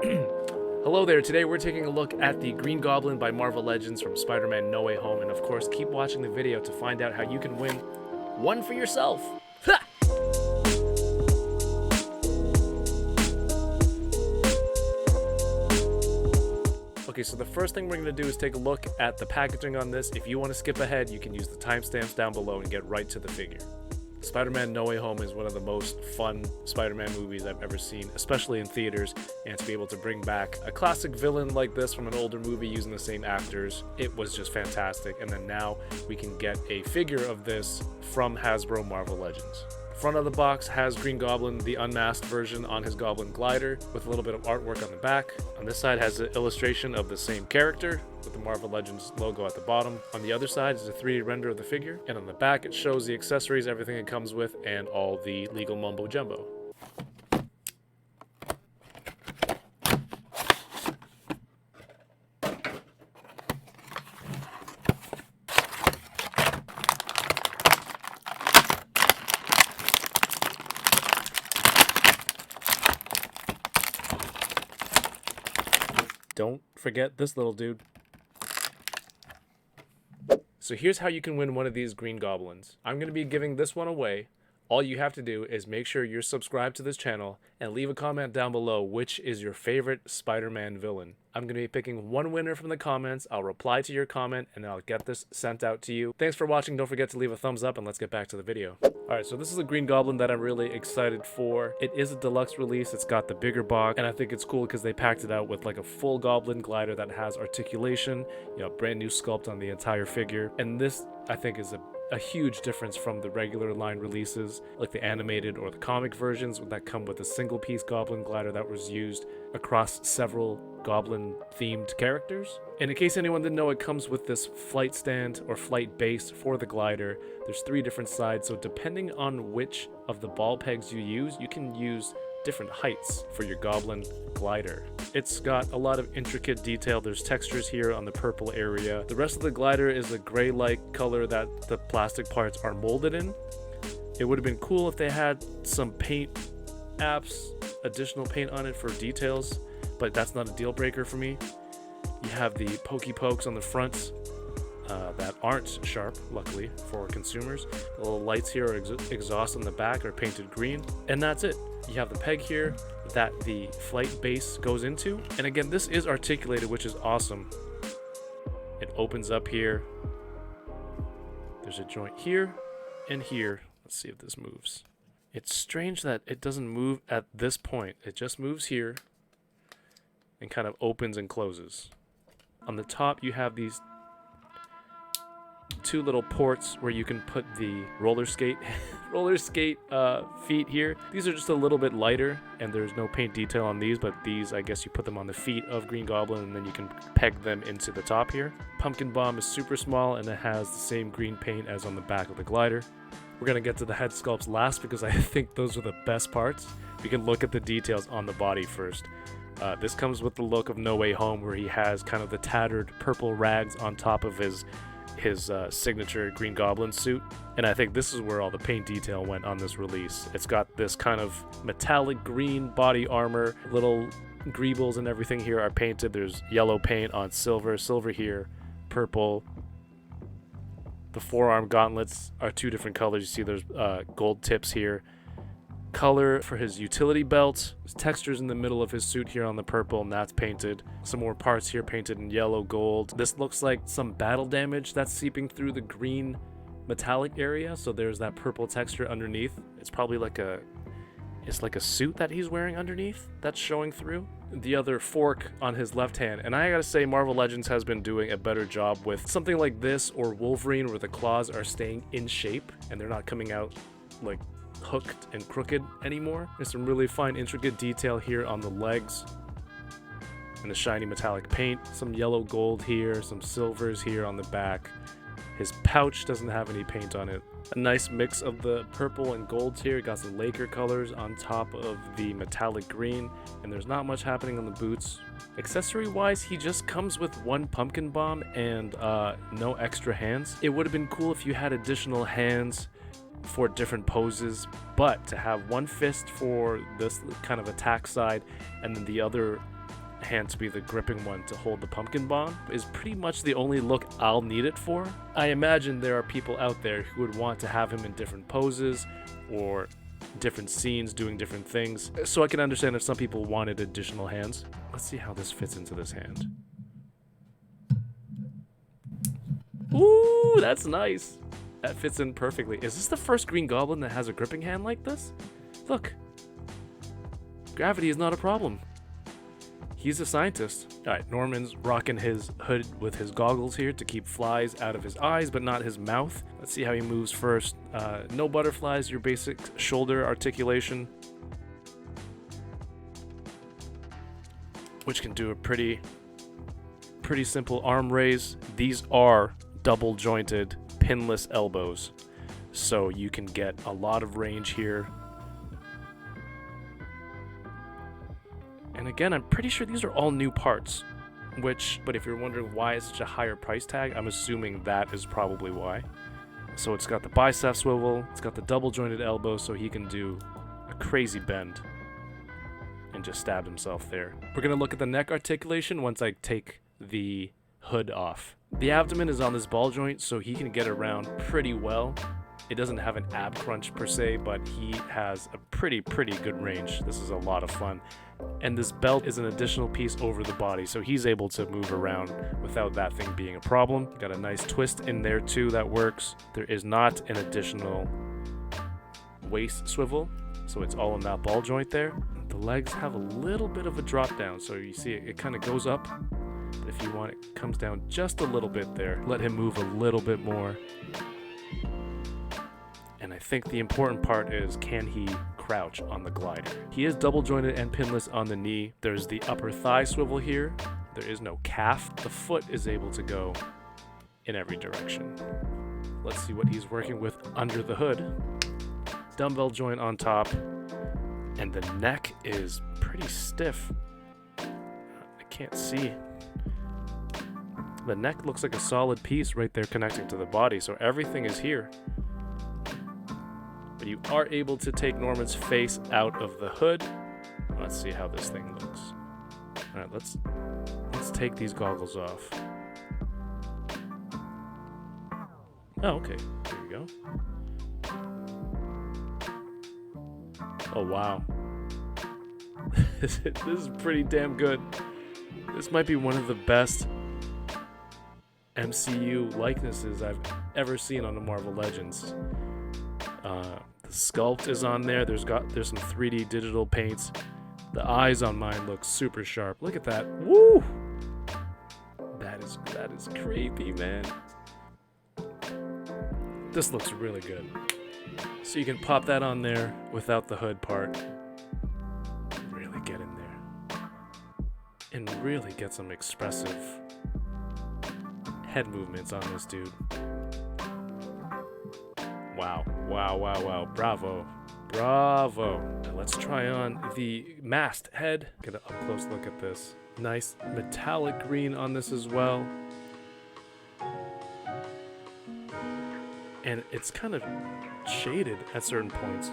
Hello there, today we're taking a look at the Green Goblin by Marvel Legends from Spider-Man No Way Home, and of course keep watching the video to find out how you can win one for yourself. Ha! Okay, so the first thing we're going to do is take a look at the packaging on this. If you want to skip ahead, you can use the timestamps down below and get right to the figure. Spider-Man No Way Home is one of the most fun Spider-Man movies I've ever seen, especially in theaters, and to be able to bring back a classic villain like this from an older movie using the same actors, it was just fantastic. And then now we can get a figure of this from Hasbro Marvel Legends. Front of the box has Green Goblin, the unmasked version, on his Goblin glider with a little bit of artwork on the back. On this side has an illustration of the same character with the Marvel Legends logo at the bottom. On the other side is a 3D render of the figure, and on the back it shows the accessories, everything it comes with, and all the legal mumbo jumbo. Don't forget this little dude. So here's how you can win one of these Green Goblins. I'm going to be giving this one away. All you have to do is make sure you're subscribed to this channel and leave a comment down below which is your favorite Spider-Man villain. I'm going to be picking one winner from the comments. I'll reply to your comment and I'll get this sent out to you. Thanks for watching. Don't forget to leave a thumbs up and let's get back to the video. Alright, so this is a Green Goblin that I'm really excited for. It is a deluxe release. It's got the bigger box, and I think it's cool because they packed it out with like a full Goblin glider that has articulation, brand new sculpt on the entire figure. And this, I think, is a huge difference from the regular line releases, like the animated or the comic versions that come with a single piece Goblin glider that was used across several Goblin themed characters. And in case anyone didn't know, it comes with this flight stand or flight base for the glider. There's 3 different sides, so depending on which of the ball pegs you use, you can use different heights for your Goblin glider. It's got a lot of intricate detail. There's textures here on the purple area. The rest of the glider is a gray-like color that the plastic parts are molded in. It would have been cool if they had some paint apps, additional paint on it for details, but that's not a deal breaker for me. You have the pokey pokes on the front that aren't sharp, luckily, for consumers. The little lights here are exhaust on the back are painted green, and that's it. You have the peg here that the flight base goes into, and again, this is articulated, which is awesome. It opens up here. There's a joint here and here. Let's see if this moves. It's strange that it doesn't move at this point. It just moves here and kind of opens and closes. On the top, you have these 2 little ports where you can put the roller skate feet here. These are just a little bit lighter, and there's no paint detail on these, but these, I guess you put them on the feet of Green Goblin, and then you can peg them into the top here. Pumpkin Bomb is super small, and it has the same green paint as on the back of the glider. We're going to get to the head sculpts last because I think those are the best parts. We can look at the details on the body first. This comes with the look of No Way Home, where he has kind of the tattered purple rags on top of his signature Green Goblin suit, and I think this is where all the paint detail went on this release. It's got this kind of metallic green body armor, little greebles and everything here are painted. There's yellow paint on silver here, purple. The forearm gauntlets are 2 different colors. You see there's gold tips here. Color for his utility belt. There's textures in the middle of his suit here on the purple, and that's painted. Some more parts here painted in yellow, gold. This looks like some battle damage that's seeping through the green metallic area, so there's that purple texture underneath. It's probably like a suit that he's wearing underneath that's showing through. The other fork on his left hand, and I gotta say Marvel Legends has been doing a better job with something like this or Wolverine, where the claws are staying in shape and they're not coming out like hooked and crooked anymore. There's some really fine intricate detail here on the legs and the shiny metallic paint. Some yellow gold here, some silvers here on the back. His pouch doesn't have any paint on it. A nice mix of the purple and golds here. Got some Laker colors on top of the metallic green, and there's not much happening on the boots. Accessory wise, he just comes with 1 pumpkin bomb and no extra hands. It would have been cool if you had additional hands for different poses, but to have 1 fist for this kind of attack side and then the other hand to be the gripping one to hold the pumpkin bomb is pretty much the only look I'll need it for. I imagine there are people out there who would want to have him in different poses or different scenes doing different things, so I can understand if some people wanted additional hands. Let's see how this fits into this hand. Ooh, that's nice. That fits in perfectly. Is this the first Green Goblin that has a gripping hand like this? Look. Gravity is not a problem. He's a scientist. Alright, Norman's rocking his hood with his goggles here to keep flies out of his eyes, but not his mouth. Let's see how he moves first. No butterflies, your basic shoulder articulation, which can do a pretty simple arm raise. These are double jointed, pinless elbows, so you can get a lot of range here. And again, I'm pretty sure these are all new parts, but if you're wondering why it's such a higher price tag, I'm assuming that is probably why. So it's got the bicep swivel, it's got the double jointed elbow, so he can do a crazy bend and just stab himself there. We're gonna look at the neck articulation once I take the hood off. The abdomen is on this ball joint, so he can get around pretty well. It doesn't have an ab crunch per se, but he has a pretty good range. This is a lot of fun. And this belt is an additional piece over the body, so he's able to move around without that thing being a problem. Got a nice twist in there too that works. There is not an additional waist swivel, so it's all in that ball joint there. The legs have a little bit of a drop down, so you see it kind of goes up. But if you want, it comes down just a little bit there. Let him move a little bit more. And I think the important part is, can he crouch on the glider? He is double jointed and pinless on the knee. There's the upper thigh swivel here. There is no calf. The foot is able to go in every direction. Let's see what he's working with under the hood. Dumbbell joint on top. And the neck is pretty stiff. I can't see. The neck looks like a solid piece right there connecting to the body, so everything is here. But you are able to take Norman's face out of the hood. Let's see how this thing looks. All right, let's take these goggles off. Oh, okay. There you go. Oh, wow. This is pretty damn good. This might be one of the best MCU likenesses I've ever seen on the Marvel Legends. The sculpt is on there. There's some 3D digital paints. The eyes on mine look super sharp. Look at that. Woo! That is creepy, man. This looks really good. So you can pop that on there without the hood part. Really get in there. And really get some expressive head movements on this dude. Wow. Bravo. Now let's try on the masked head. Get an up close look at this. Nice metallic green on this as well. And it's kind of shaded at certain points.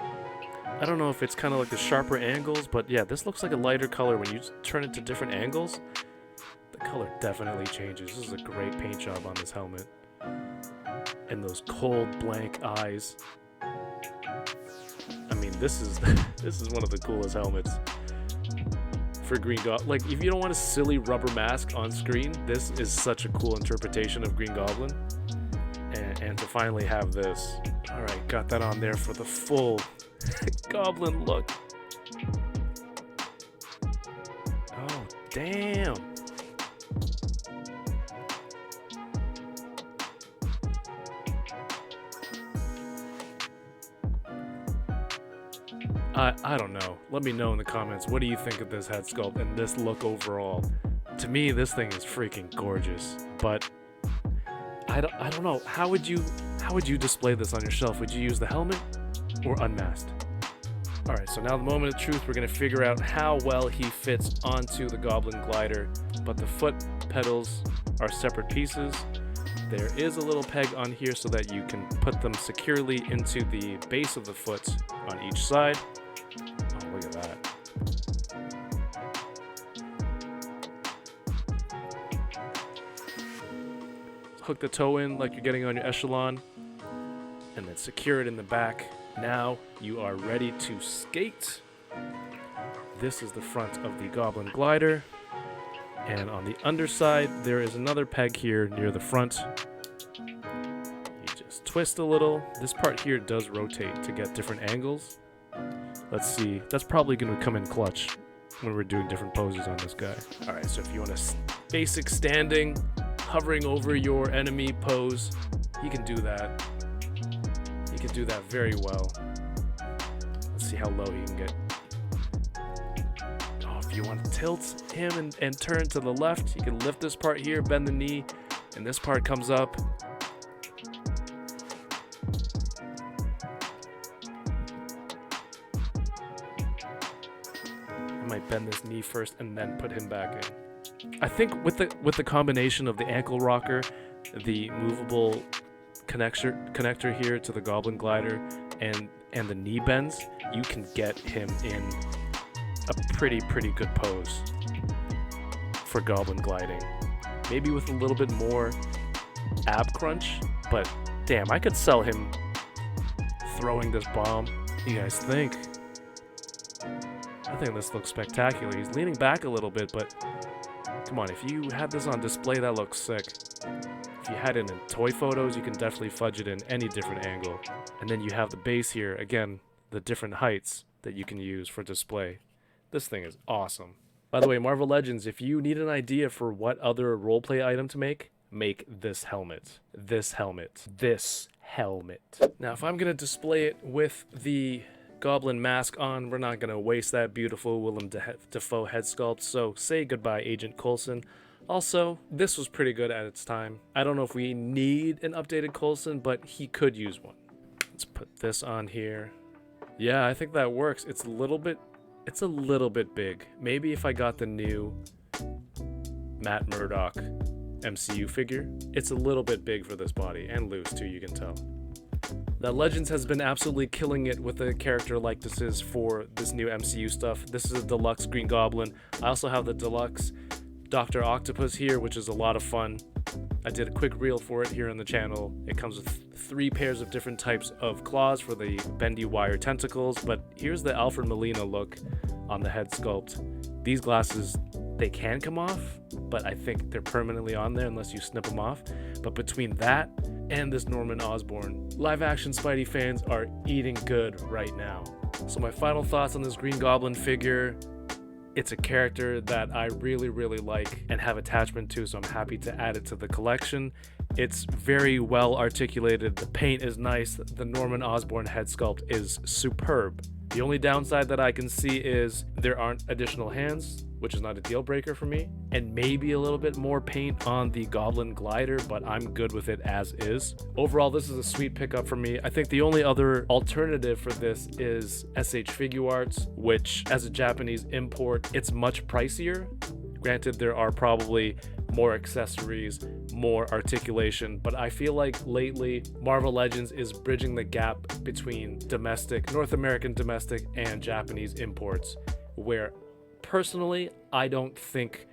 I don't know if it's kind of like the sharper angles, but yeah, this looks like a lighter color. When you turn it to different angles, the color definitely changes. This is a great paint job on this helmet. And those cold, blank eyes. I mean, this is one of the coolest helmets for Green Goblin. Like, if you don't want a silly rubber mask on screen, this is such a cool interpretation of Green Goblin. And to finally have this. Alright, got that on there for the full Goblin look. Oh, damn. I don't know. Let me know in the comments. What do you think of this head sculpt and this look overall? To me, this thing is freaking gorgeous. But I don't know. How would you display this on your shelf? Would you use the helmet or unmasked? All right, so now the moment of truth. We're gonna figure out how well he fits onto the Goblin glider. But the foot pedals are separate pieces. There is a little peg on here so that you can put them securely into the base of the foot on each side. Oh, look at that. hook the toe in like you're getting on your echelon, and then secure it in the back. Now you are ready to skate. This is the front of the Goblin glider, and on the underside there is another peg here near the front. You just twist a little. This part here does rotate to get different angles. Let's see, that's probably going to come in clutch when we're doing different poses on this guy. Alright, so if you want a basic standing, hovering over your enemy pose, he can do that. He can do that very well. Let's see how low he can get. Oh, if you want to tilt him and turn to the left, you can lift this part here, bend the knee, and this part comes up. I might bend this knee first and then put him back in. I think with the combination of the ankle rocker, the movable connector here to the Goblin glider, and the knee bends, you can get him in a pretty good pose for Goblin gliding. Maybe with a little bit more ab crunch, but damn, I could sell him throwing this bomb. What do you guys think? I think this looks spectacular. He's leaning back a little bit, but come on, if you had this on display, that looks sick. If you had it in toy photos, you can definitely fudge it in any different angle. And then you have the base here, again, the different heights that you can use for display. This thing is awesome. By the way, Marvel Legends, if you need an idea for what other roleplay item to make this helmet. This helmet. This helmet. Now, if I'm going to display it with the Goblin mask on, we're not going to waste that beautiful Willem Dafoe head sculpt, so say goodbye, Agent Coulson. Also, this was pretty good at its time. I don't know if we need an updated Coulson, but he could use one. Let's put this on here. Yeah, I think that works. It's a little bit big. Maybe if I got the new Matt Murdock MCU figure, it's a little bit big for this body, and loose too, you can tell. Now, Legends has been absolutely killing it with a character like this is for this new MCU stuff. This is a deluxe Green Goblin. I also have the deluxe Dr. Octopus here, which is a lot of fun. I did a quick reel for it here on the channel. It comes with 3 pairs of different types of claws for the bendy wire tentacles, but here's the Alfred Molina look on the head sculpt. These glasses, they can come off, but I think they're permanently on there unless you snip them off. But between that and this Norman Osborn, live action Spidey fans are eating good right now. So my final thoughts on this Green Goblin figure: it's a character that I really like and have attachment to, so I'm happy to add it to the collection. It's very well articulated, the paint is nice, the Norman Osborn head sculpt is superb. The only downside that I can see is there aren't additional hands, which is not a deal breaker for me, and maybe a little bit more paint on the Goblin glider, but I'm good with it as is. Overall, this is a sweet pickup for me. I think the only other alternative for this is SH Figuarts, which as a Japanese import, it's much pricier. Granted, there are probably more accessories, more articulation, but I feel like lately Marvel Legends is bridging the gap between North American domestic and Japanese imports, where personally, I don't think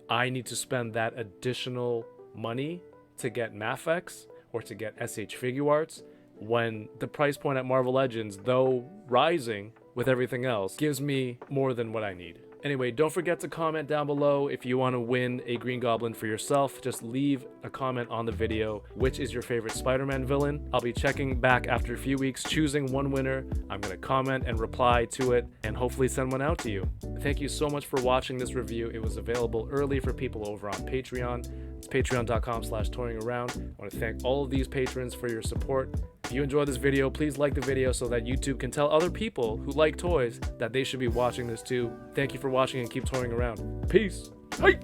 I need to spend that additional money to get Mafex or to get SH Figuarts, when the price point at Marvel Legends, though rising with everything else, gives me more than what I need. Anyway, don't forget to comment down below if you want to win a Green Goblin for yourself. Just leave a comment on the video. Which is your favorite Spider-Man villain? I'll be checking back after a few weeks, choosing one winner. I'm going to comment and reply to it and hopefully send one out to you. Thank you so much for watching this review. It was available early for people over on Patreon. It's patreon.com/touringaround. I want to thank all of these patrons for your support. If you enjoyed this video, please like the video so that YouTube can tell other people who like toys that they should be watching this too. Thank you for watching and keep touring around. Peace. Bye.